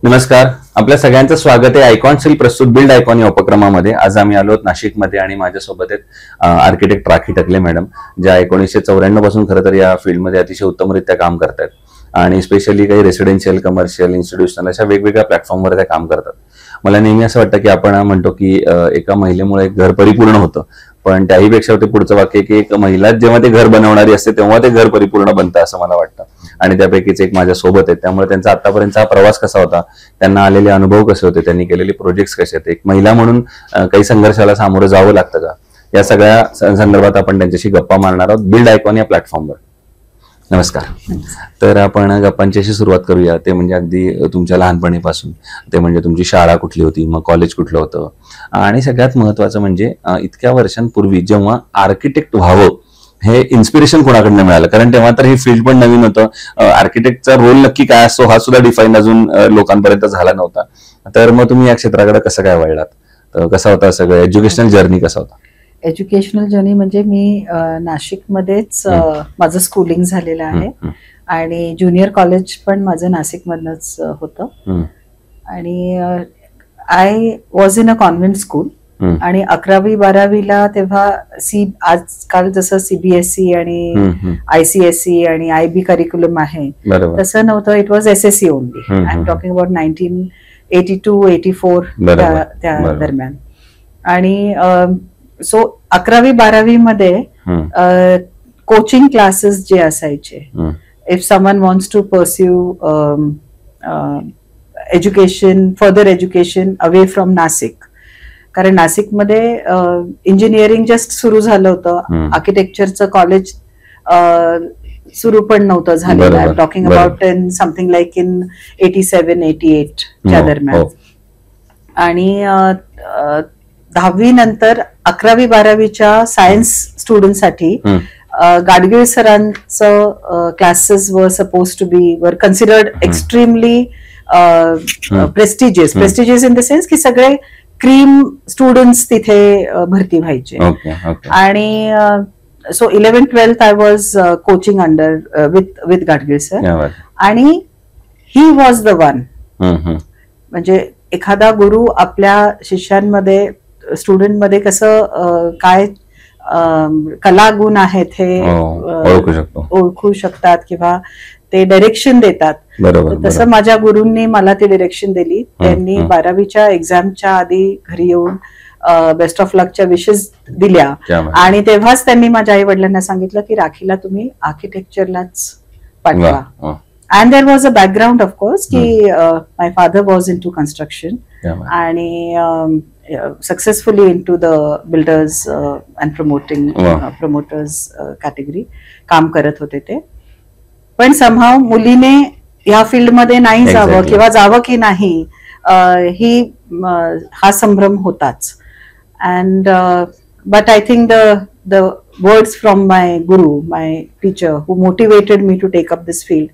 नमस्कार. आपल्या सगळ्यांचं स्वागत आहे आयकॉन स्टील प्रस्तुत बिल्ड आयकॉन या उपक्रमामध्ये. आज आम्ही आलो नाशिकमध्ये आणि माझ्यासोबत आहेत आर्किटेक्ट राखी टकले मॅडम, ज्या 1994 पासून खरं तर या फील्डमध्ये अतिशय उत्तमरित्या काम करतात आणि स्पेशली काही रेसिडेन्शियल, कमर्शियल, इन्स्टिट्यूशनल अशा वेगवेगळ्या प्लॅटफॉर्मवर त्या काम करतात. मला नेहमी असं वाटतं की आपण म्हणतो की एका महिलेमुळे एक घर परिपूर्ण होतं, पण त्याहीपेक्षा ते पुढचं वाक्य की एक महिला जेव्हा ते घर बनवणारी असते तेव्हा ते घर परिपूर्ण बनतं असं मला वाटतं. आणि त्यापैकीच एक माझ्या सोबत आहे. त्यामुळे त्यांचा आतापर्यंतचा हा प्रवास कसा होता, त्यांना आलेले अनुभव कसे होते, त्यांनी केलेले प्रोजेक्ट्स कसे आहेत, एक महिला म्हणून काही संघर्षाला सामोरं जावं लागतं का, या सगळ्या संदर्भात आपण त्यांच्याशी गप्पा मारणार आहोत बिल्ड आयकॉन या प्लॅटफॉर्मवर. नमस्कार. तर आपण गप्पांची सुरुवात करूया. ते म्हणजे अगदी तुमच्या लहानपणीपासून, ते म्हणजे तुमची शाळा कुठली होती, मग कॉलेज कुठलं होतं, आणि सगळ्यात महत्वाचं म्हणजे इतक्या वर्षांपूर्वी जेव्हा आर्किटेक्ट व्हावं हे इन्स्पिरेशन कोणाकडनं मिळालं? कारण तेव्हा तर ही फील्ड पण नवीन होतं. आर्किटेक्टचा रोल नक्की काय असतो हा सुद्धा डिफाईन अजून लोकांपर्यंत झाला नव्हता. तर मग तुम्ही या क्षेत्राकडे कसं काय वळलात? कसा होता सगळं एज्युकेशनल जर्नी कसा होता? एज्युकेशनल जर्नी म्हणजे मी नाशिकमध्येच माझं स्कूलिंग झालेलं आहे आणि ज्युनियर कॉलेज पण माझं नाशिकमधनंच होतं. आणि I was in a convent school. आणि 11वी-12वीला तेव्हा आजकाल जसं सीबीएसई आणि आयसीएसई आणि आयबी करिक्युलम आहे तसं नव्हतं. It was SSC only. I am talking about 1982-84 त्या दरम्यान. आणि सो 11वी-12वी मध्ये कोचिंग क्लासेस जे असायचे, if someone wants to pursue education, further education away from Nashik, कारण नाशिकमध्ये इंजिनिअरिंग जस्ट सुरू झालं होतं, आर्किटेक्चरचं कॉलेज सुरू पण नव्हतं झालेलं. I am talking about in something like in 87-88 च्या दरम्यान. आणि 10वी नंतर 11वी-12वीच्या सायन्स स्टुडंटसाठी गाडगीळ सरांचं classes were suppose to be वर considered extremely prestigious in the sense की सगळे क्रीम स्टुडंट्स तिथे भरती व्हायचे. आणि so 11th-12th I was coaching under with Gadgil sir. आणि ही वॉज द वन. म्हणजे एखादा गुरु आपल्या शिष्यांमध्ये, स्टुडंटमध्ये कसं काय कला गुण आहेत हे ओळखू शकतात किंवा ते डायरेक्शन देतात. तसं माझ्या गुरूंनी मला ती डायरेक्शन दिली. त्यांनी 12वीच्या एक्झामच्या आधी घरी येऊन बेस्ट ऑफ लकच्या विशेस दिल्या आणि तेव्हाच त्यांनी माझ्या आई वडिलांना सांगितलं की राखीला तुम्ही आर्किटेक्चरलाच पाठवा. And there was a background, of course, ki my father was into construction and successfully into the builders and promoters category काम करत होते ते. पण somehow मुलीने या फील्ड मध्ये नाही जावं किंवा जावं की नाही ही हा संभ्रम होताच. And but I think the words from my guru, my teacher, who motivated me to take up this field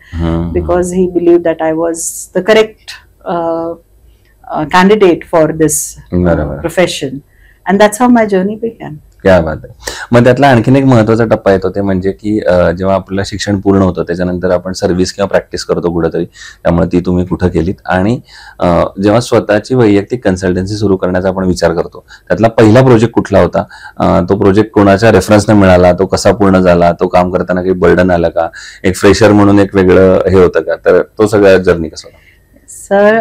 because he believed that I was the correct candidate for this profession, and that's how my journey began. क्या बात आहे. मग त्यातला आणखीन एक महत्वाचा टप्पा येतो ते म्हणजे की जेव्हा आपलं शिक्षण पूर्ण होतं त्याच्यानंतर आपण सर्व्हिस किंवा प्रॅक्टिस करतो कुठेतरी, त्यामुळे ती तुम्ही कुठं केलीत. आणि जेव्हा स्वतःची वैयक्तिक कन्सल्टन्सी सुरू करण्याचा आपण विचार करतो, त्यातला पहिला प्रोजेक्ट कुठला होता? तो प्रोजेक्ट कोणाच्या रेफरन्सने मिळाला? तो कसा पूर्ण झाला? तो काम करताना काही बर्डन आलं का? एक फ्रेशर म्हणून एक वेगळं हे होतं का? तर तो सगळ्या जर्नी कसा होता? सर,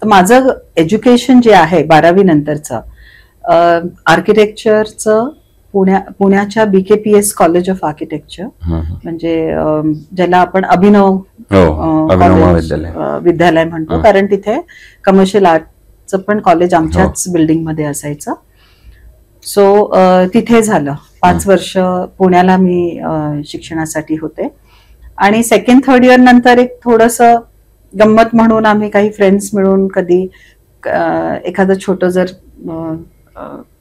माझं एज्युकेशन जे आहे 12वी नंतरचं आर्किटेक्चरचं पुण्याच्या BKPS कॉलेज ऑफ आर्किटेक्चर, म्हणजे ज्याला आपण अभिनव विद्यालय म्हणतो, कारण तिथे कमर्शियल आर्टचं पण कॉलेज आमच्याच बिल्डिंग मध्ये असायचं. सो तिथे झालं. 5 वर्ष पुण्याला मी शिक्षणासाठी होते. आणि 2nd-3rd इयर नंतर एक थोडस गंमत म्हणून आम्ही काही फ्रेंड्स मिळून कधी एखादं छोटं जर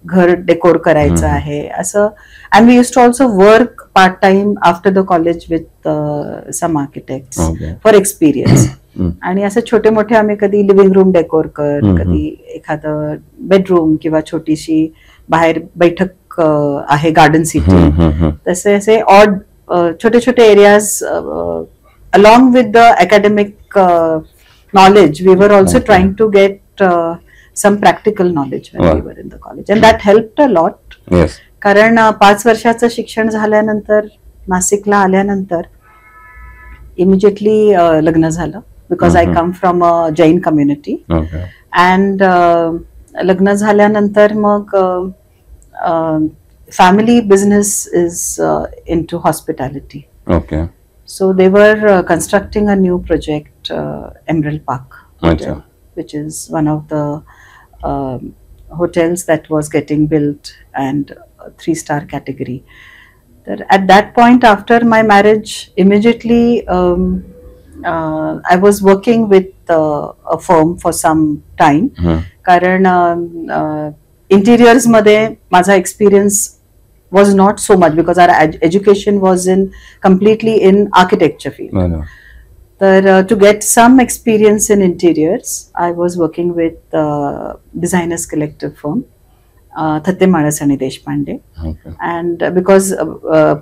घर डेकोर करायचं आहे असं, and we used to also work part time after the college with some architects for experience. आणि असं छोटे मोठे आम्ही कधी लिव्हिंग रूम डेकोर कधी एखादं बेडरूम किंवा छोटीशी बाहेर बैठक आहे गार्डन सिटी, तसे असे ऑड छोटे छोटे areas along with the academic knowledge. We were also Okay. trying to get some practical knowledge when Wow. we were in the college, and that helped a lot. Yes. कारण 5 वर्षाचं शिक्षण झाल्यानंतर नाशिकला आल्यानंतर इमिजिएटली लग्न झालं, because I Mhm. Come from a Jain community. Okay. And लग्न झाल्यानंतर मग family business is into hospitality. Okay. So they were constructing a new project, Emerald Park Hotel, Acha. which is one of the hotels that was getting built and 3-star category. At that point, after my marriage, immediately I was working with a firm for some time. कारण interiors मध्ये माझा experience was not so much because our education was completely in architecture field. बरोबर. To get some experience in interiors, I was working with Designers Collective firm, Thatte Maras आणि Deshpande. Okay. And because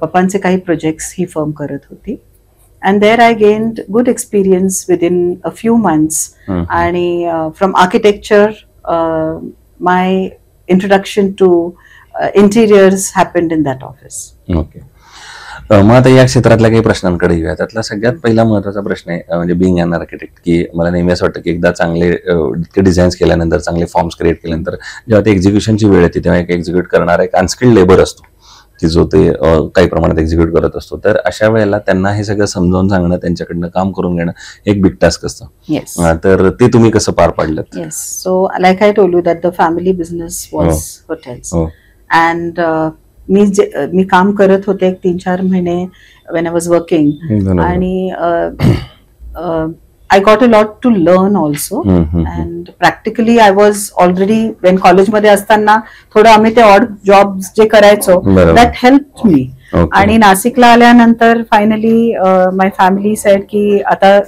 पप्पांचे काही projects ही firm करत होती, and there I gained good experience within a few months. आणि from architecture, my introduction to interiors happened in that office. Okay. मग आता या क्षेत्रातल्या काही प्रश्नांकडे येऊया. त्यातला सगळ्यात पहिला महत्वाचा प्रश्न आहे म्हणजे बिंग अन आर्किटेक्ट, की मला नेहमी असं वाटतं की एकदा चांगले डिझाईन्स केल्यानंतर, चांगले फॉर्म्स क्रिएट केल्यानंतर जेव्हा ते एक्झिक्युशनची वेळ येते तेव्हा एक एक्झिक्यूट करणारा एक अनस्किल्ड लेबर असतो की जो ते काही प्रमाणात एक्झिक्यूट करत असतो. तर अशा वेळेला त्यांना हे सगळं समजावून सांगणं, त्यांच्याकडनं काम करून घेणं एक बिग टास्क असतं. Yes. तर ते तुम्ही कसं पार पाडलं? Yes. So, like I told you that the family business was hotels. And मी काम करत होते 3-4 महिने when I was working. आणि I got a lot to learn also. And practically I was already, when college मध्ये असताना थोडं आम्ही ते ऑड जॉब्स जे करायचो, that helped me. आणि नाशिकला आल्यानंतर फायनली माय फॅमिली सेड की आता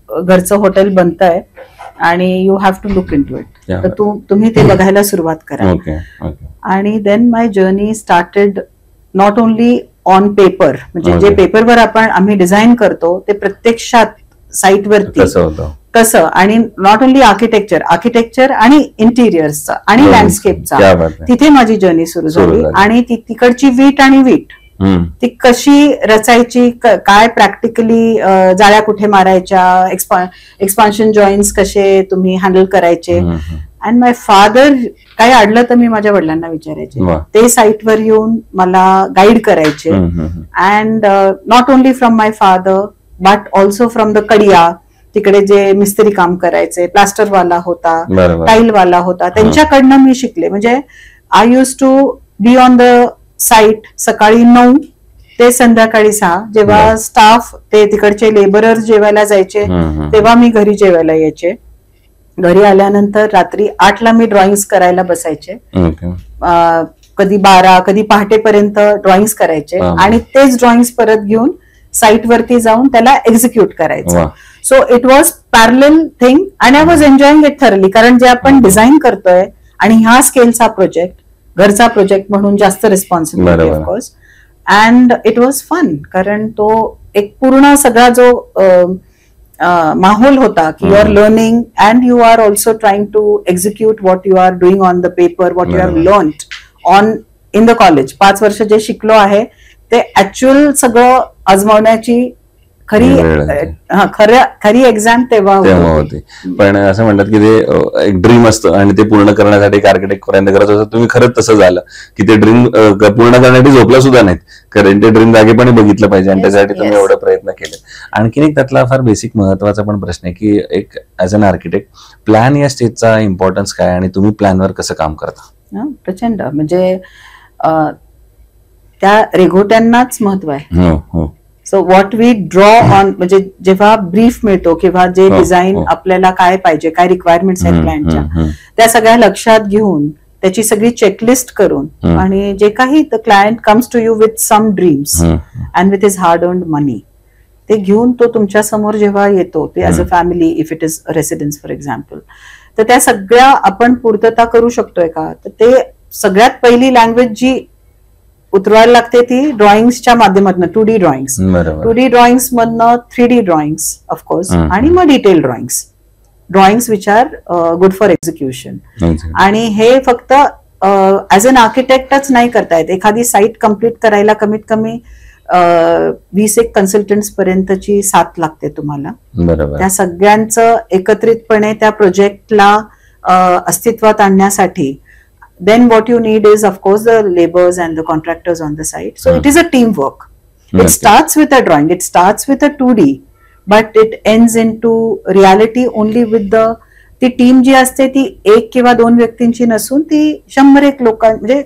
घरचं हॉटेल बनतंय आणि you have to look into it. तर तुम्ही ते बघायला सुरुवात करा. आणि then my journey started not only on paper, म्हणजे जे पेपरवर आम्ही डिझाईन करतो ते प्रत्यक्षात साईटवरती कसं, आणि नॉट ओनली आर्किटेक्चर आणि इंटिरियर्सचा आणि लँडस्केपचा, तिथे माझी जर्नी सुरू झाली. आणि तिकडची वीट आणि वीट ती कशी रचायची, काय प्रॅक्टिकली जाळ्या कुठे मारायच्या, एक्सपान्शन जॉईंट्स कसे तुम्ही हँडल करायचे. अँड माय फादर काही अडलं तर मी माझ्या वडिलांना विचारायचे, ते साईटवर येऊन मला गाईड करायचे. And not only from my father but also from the कडिया, तिकडे जे मिस्त्री काम करायचे, प्लास्टरवाला होता, टाईलवाला होता, त्यांच्याकडनं मी शिकले. म्हणजे I use to be on the site सकाळी 9 ते संध्याकाळी 6. जेव्हा स्टाफ ते तिकडचे लेबरर जेवायला जायचे तेव्हा मी घरी जेवायला यायचे. घरी आल्यानंतर रात्री 8ला मी ड्रॉइंग्स करायला बसायचे. कधी 12, कधी पहाटेपर्यंत ड्रॉइंग्स करायचे आणि तेच ड्रॉइंग्स परत घेऊन साईट वरती जाऊन त्याला एक्झिक्यूट करायचं. So it was parallel thing and I was enjoying it thoroughly. कारण जे आपण डिझाईन करतोय आणि ह्या स्केलचा प्रोजेक्ट, घरचा प्रोजेक्ट म्हणून जास्त responsibility of course. And it was fun, कारण तो एक पूर्ण सगळा जो माहोल होता की you are learning and you are also trying to execute what you are doing on the paper, what you have learned on in the college. 5 वर्ष जे शिकलो आहे ते ऍक्च्युअल सगळं आजमावण्याची खरी एक्झाम तेव्हा होती. पण असं म्हणतात की ते एक ड्रीम असतं आणि ते पूर्ण करण्यासाठी एक आर्किटेक्ट पर्यंत करत असतं. तुम्ही खरंच तसं झालं की ते ड्रीम पूर्ण करण्यासाठी झोपला सुद्धा नाहीत, कारण ते ड्रीम जागेपणी बघितलं पाहिजे आणि त्यासाठी तुम्ही एवढे प्रयत्न केले. आणखीन एक त्यातला फार बेसिक महत्वाचा पण प्रश्न आहे की एक ऍज अन आर्किटेक्ट प्लॅन या स्टेजचा इम्पॉर्टन्स काय आणि तुम्ही प्लॅनवर कसं काम करता? प्रचंड. म्हणजे त्या रेघोट्यांनाच महत्व आहे. So what we draw on, म्हणजे जेव्हा ब्रीफ मिळतो किंवा जे डिझाईन आपल्याला काय पाहिजे, काय रिक्वायरमेंट्स आहेत क्लायंटच्या, त्या सगळ्या लक्षात घेऊन त्याची सगळी चेकलिस्ट करून आणि जे काही the client comes to you with some dreams and with his hard earned money, ते घेऊन तो तुमच्या समोर जेव्हा येतो, ते as a family, if it is residence for example, तर त्या सगळ्या आपण पूर्तता करू शकतोय का? तर ते सगळ्यात पहिली लँग्वेज जी उतरवायला लागते ती ड्रॉइंग्सच्या माध्यमातून, 2D ड्रॉइंग्स. 2D ड्रॉइंग्स मधनं 3D ड्रॉइंग्स ऑफकोर्स, आणि मग detail drawings. Drawings which are good for execution. आणि हे फक्त ऍज अन आर्किटेक्टच नाही करता येत. एखादी साईट कम्प्लीट करायला कमीत कमी 20 कन्सल्टंट्स पर्यंतची साथ लागते तुम्हाला. त्या सगळ्यांचं एकत्रितपणे त्या प्रोजेक्टला अस्तित्वात आणण्यासाठी then what you need is of course the laborers and the contractors on the site. So it is a teamwork. It starts with a drawing, it starts with a 2D, but it ends into reality only with ती team जी असते ती 1 किंवा 2 व्यक्तींची नसून ती 100 लोक, म्हणजे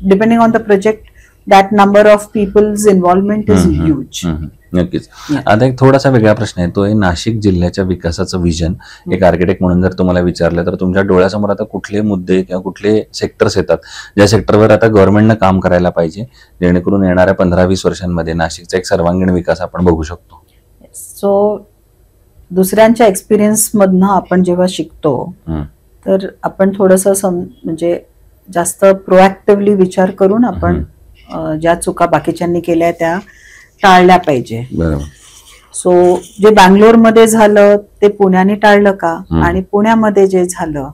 depending on the project that number of peoples involvement is huge. नक्कीच. आता एक थोडासा वेगळा प्रश्न आहे, तो आहे नाशिक जिल्ह्याच्या विकासाचं विजन. एक आर्किटेक्ट म्हणून जर तुम्हाला विचारलं तर तुमच्या डोळ्यासमोर आता कुठले मुद्दे किंवा कुठले सेक्टर्स येतात ज्या सेक्टरवर आता गव्हर्नमेंटनं काम करायला पाहिजे, जेणेकरून येणाऱ्या 15-20 वर्षांमध्ये नाशिकचा एक सर्वांगीण विकास आपण बघू शकतो? सो दुसऱ्यांच्या एक्सपिरियन्स मधनं आपण जेव्हा शिकतो तर आपण थोडंसं म्हणजे जास्त प्रोएक्टिव्हली विचार करून आपण ज्या चुका बाकीच्यांनी केल्या त्या टाळल्या पाहिजे. सो जे बँगलोरमध्ये झालं ते पुण्याने टाळलं का, आणि पुण्यामध्ये जे झालं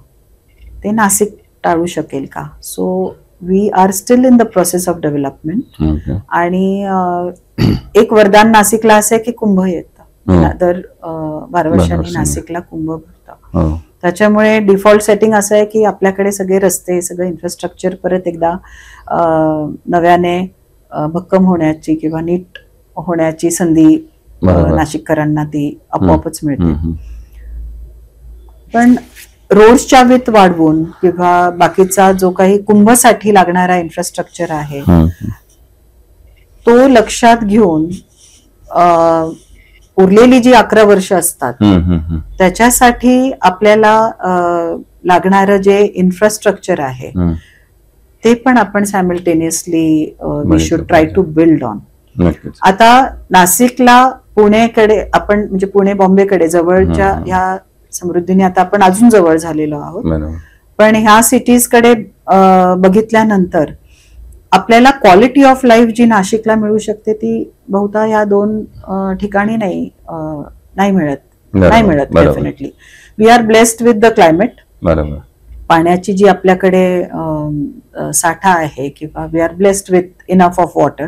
ते नाशिक टाळू शकेल का? So we are still in the process of development. आणि एक वरदान नाशिकला असं आहे की कुंभ येतं, दर 12 वर्षांनी नाशिकला कुंभ भरतं. त्याच्यामुळे डिफॉल्ट सेटिंग असं आहे की आपल्याकडे सगळे रस्ते, सगळं इन्फ्रास्ट्रक्चर परत एकदा नव्याने भक्कम होण्याची किंवा नीट होण्याची संधी नाशिककरांना ती आपोआपच मिळते. पण रोड्सच्या विथ वाढवून किंवा बाकीचा जो काही कुंभसाठी लागणारा इन्फ्रास्ट्रक्चर आहे तो लक्षात घेऊन उरलेली जी 11 वर्ष असतात त्याच्यासाठी आपल्याला लागणारं जे इन्फ्रास्ट्रक्चर आहे ते पण आपण simultaneously we should try to build on. आता नाशिकला पुणेकडे आपण म्हणजे पुणे बॉम्बेकडे जवळच्या ह्या समृद्धीने आता आपण अजून जवळ झालेलो आहोत, पण ह्या सिटीजकडे बघितल्यानंतर आपल्याला क्वालिटी ऑफ लाईफ जी नाशिकला मिळू शकते ती बहुधा ह्या 2 ठिकाणी नाही मिळत. Definitely we are blessed with the climate. पाण्याची जी आपल्याकडे साठा आहे किंवा we are blessed with enough of water.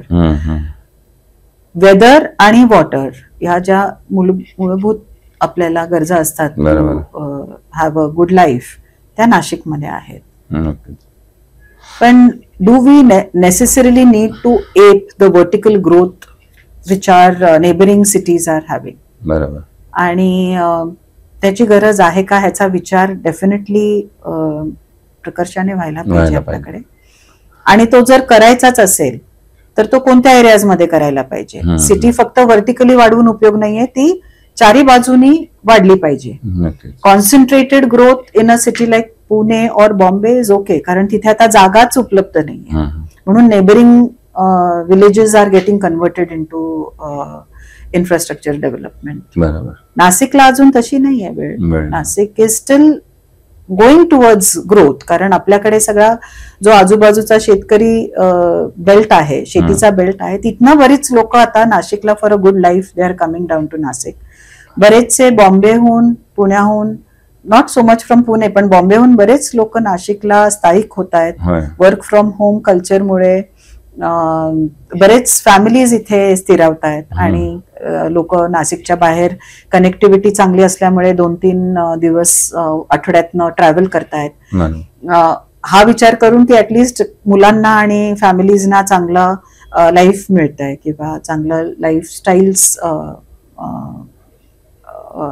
Weather आणि वॉटर ह्या ज्या मूलभूत आपल्याला गरजा असतात हॅव अ गुड लाईफ त्या नाशिकमध्ये आहेत. पण do we necessarily need to ape the vertical growth which are neighbouring cities are having? बरोबर. आणि त्याची गरज आहे का ह्याचा विचार डेफिनेटली प्रकर्षाने व्हायला पाहिजे आपल्याकडे. आणि तो जर करायचाच असेल तर तो कोणत्या एरियाज मध्ये करायला पाहिजे? सिटी फक्त व्हर्टिकली वाढवून उपयोग नाहीये, ती 4ही बाजूनी वाढली पाहिजे. Concentrated growth in a city like Pune और बॉम्बे इज ओके, कारण तिथे आता जागाच उपलब्ध नाहीये, म्हणून neighbouring villages are getting converted into infrastructure development. नाशिकला अजून तशी नाही आहे वेळ. Nashik is still going towards growth, कारण आपल्याकडे सगळा जो आजूबाजूचा शेतकरी बेल्ट आहे, शेतीचा बेल्ट आहे, तिथनं बरीच लोक आता नाशिकला for a good life they are coming down to Nashik. बरेचसे बॉम्बेहून, पुण्याहून, not so much from Pune, पण बॉम्बेहून बरेच लोक नाशिकला स्थायिक होत आहेत. वर्क फ्रॉम होम कल्चरमुळे बरेच फॅमिलीज इथे स्थिरावत आहेत आणि लोक नाशिकच्या बाहेर कनेक्टिव्हिटी चांगली असल्यामुळे 2-3 दिवस आठवड्यातनं ट्रॅव्हल करतायत. हा विचार करून की ऍटलिस्ट मुलांना आणि फॅमिलीजना चांगला लाईफ मिळतंय किंवा चांगलं लाईफस्टाईल्स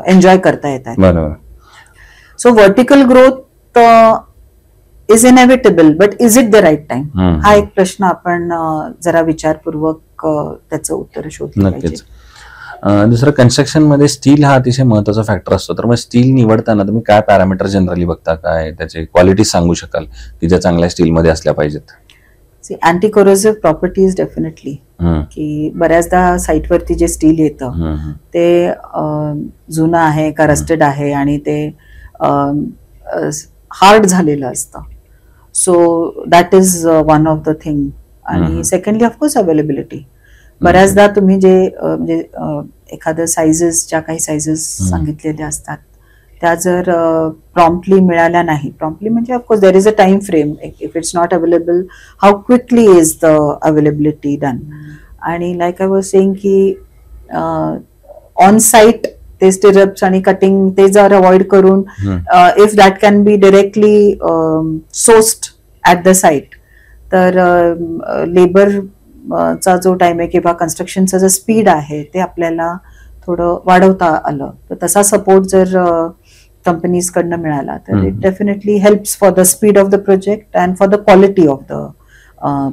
एन्जॉय करता येत आहेत. So vertical growth is inevitable, but is it the right time? हा एक प्रश्न आपण जरा विचारपूर्वक त्याचं उत्तर शोधलं पाहिजे. दुसरं, कन्स्ट्रक्शन मध्ये स्टील हा अतिशय महत्वाचा फॅक्टर असतो, तर मग स्टील निवडताना तुम्ही काय पॅरामीटर जनरली बघता, काय त्याचे क्वालिटी सांगू शकाल की ज्या चांगल्या स्टील मध्ये असल्या पाहिजेत? अँटी कोरोसिव्ह प्रॉपर्टीज डेफिनेटली, की बऱ्याचदा साईटवरती जे स्टील येतं ते जुनं आहे का रस्टेड आहे आणि ते हार्ड झालेलं असतं. So that is one of the thing. आणि सेकंडली ऑफकोर्स अवेलेबिलिटी. बऱ्याचदा तुम्ही जे म्हणजे एखादं सायझेस, ज्या काही सायझेस सांगितलेल्या असतात त्या जर प्रॉम्प्टली मिळाल्या नाही, प्रॉम्प्टली म्हणजे of course there is a time frame, if it's not available how quickly is the availability done. आणि लाईक आय वॉज सेइंग की ऑन साइट ते स्टिरप्स आणि कटिंग ते जर अवॉइड करून if that can be directly sourced at the site, तर labour चा जो टाइम आहे किंवा कन्स्ट्रक्शनचा जो स्पीड आहे ते आपल्याला थोडं वाढवता आलं, तर तसा सपोर्ट जर कंपनीज कडनं मिळाला तर it definitely helps for the speed of the project and for the quality of the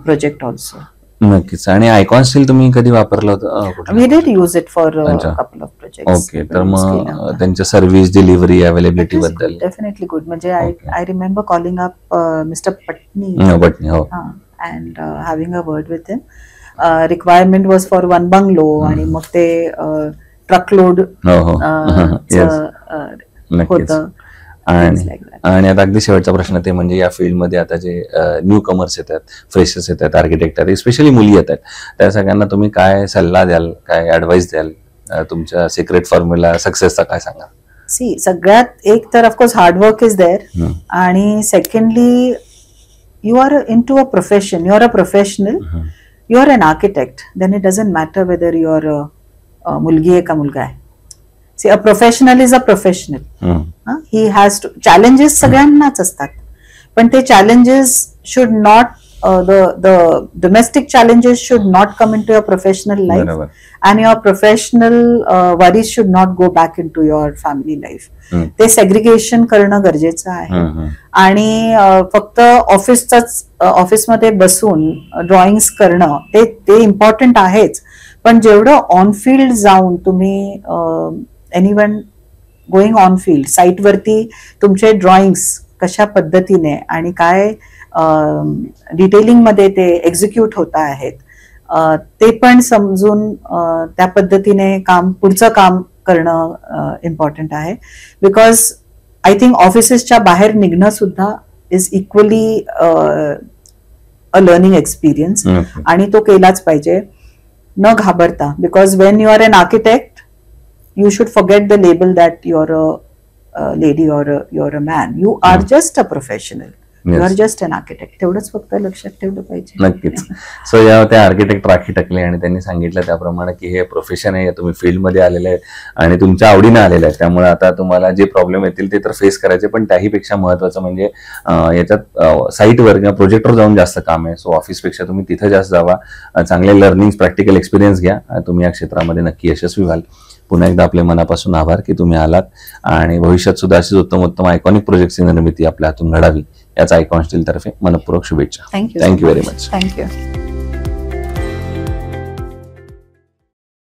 project also. नक्कीच. आणि आयकॉन स्टील तुम्ही कधी वापरलं होतं? We did use it for couple of projects. Okay, तर मग त्यांच्या सर्व्हिस डिलिव्हरी अवेलेबिलिटी बद्दल? Definitely good. म्हणजे I remember calling up mister Patni and having a word with him. Requirement was for one bungalow आणि मग ते truckload होतं. आणि आता अगदी शेवटचा प्रश्न ते म्हणजे या फील्डमध्ये आता जे न्यू कमर्स येतात, फ्रेशर्स येतात, आर्किटेक्ट आहेत, स्पेशली मुली येतात, त्या सगळ्यांना तुम्ही काय सल्ला द्याल, काय ऍडवाइस द्याल, तुमच्या सिक्रेट फॉर्म्युला सक्सेसचा काय सांगा? सी, सगळ्यात एक तर ऑफकोर्स हार्डवर्क इज देअर, आणि secondly you are into a profession, you are a professional, you are an architect, then it doesn't matter whether you are a mulgi hai ka mulga hai. See, a professional is a professional. He has to, challenges sagyannach astat, पण ते challenges should not the domestic challenges should not come into your professional life, and your professional worries should not go back into your family life. ते segregation करणं गरजेचं आहे. आणि फक्त ऑफिसमध्ये बसून ड्रॉइंग्स करणं ते इम्पॉर्टंट आहेच, पण जेवढं ऑन फील्ड जाऊन तुम्ही एनीवन गोइंग ऑन फील्ड साईटवरती तुमचे ड्रॉइंग्स कशा पद्धतीने आणि काय डिटेलिंग मध्ये ते एक्झिक्यूट होत आहेत ते पण समजून त्या पद्धतीने पुढचं काम करणं इम्पॉर्टंट आहे. बिकॉज आय थिंक ऑफिसेसच्या बाहेर निघणं सुद्धा is equally a learning experience, आणि तो केलाच पाहिजे न घाबरता. Because when you are an architect you should forget the label that you are a lady or you are a man, you are just a professional, you are just an architect. तेवढंच फक्त लक्षात ठेवलं पाहिजे. नक्कीच. So या त्या architect rakhi Takle आणि त्यांनी सांगितलं त्याप्रमाणे की हे प्रोफेशन आहे, तुम्ही फील्डमध्ये आलेले आहेत आणि तुमच्या आवडीने आलेले आहेत, त्यामुळे आता तुम्हाला जे प्रॉब्लेम येतील ते तर फेस करायचे, पण त्याहीपेक्षा महत्वाचं म्हणजे याच्यात साईटवर किंवा प्रोजेक्टवर जाऊन जास्त काम आहे. सो ऑफिसपेक्षा तुम्ही तिथं जास्त जावा, चांगले लर्निंग प्रॅक्टिकल एक्सपिरियन्स घ्या, तुम्ही या क्षेत्रामध्ये नक्की यशस्वी व्हाल. पुन्हा एकदा आपल्या मनापासून आभार की तुम्ही आलात, आणि भविष्यात सुद्धा अशीच उत्तम उत्तम आयकॉनिक प्रोजेक्टची निर्मिती आपल्या हातून घडावी याचा आयकॉन स्टील तर्फे मनपूर्वक शुभेच्छा. Thank you very much. थँक्यू.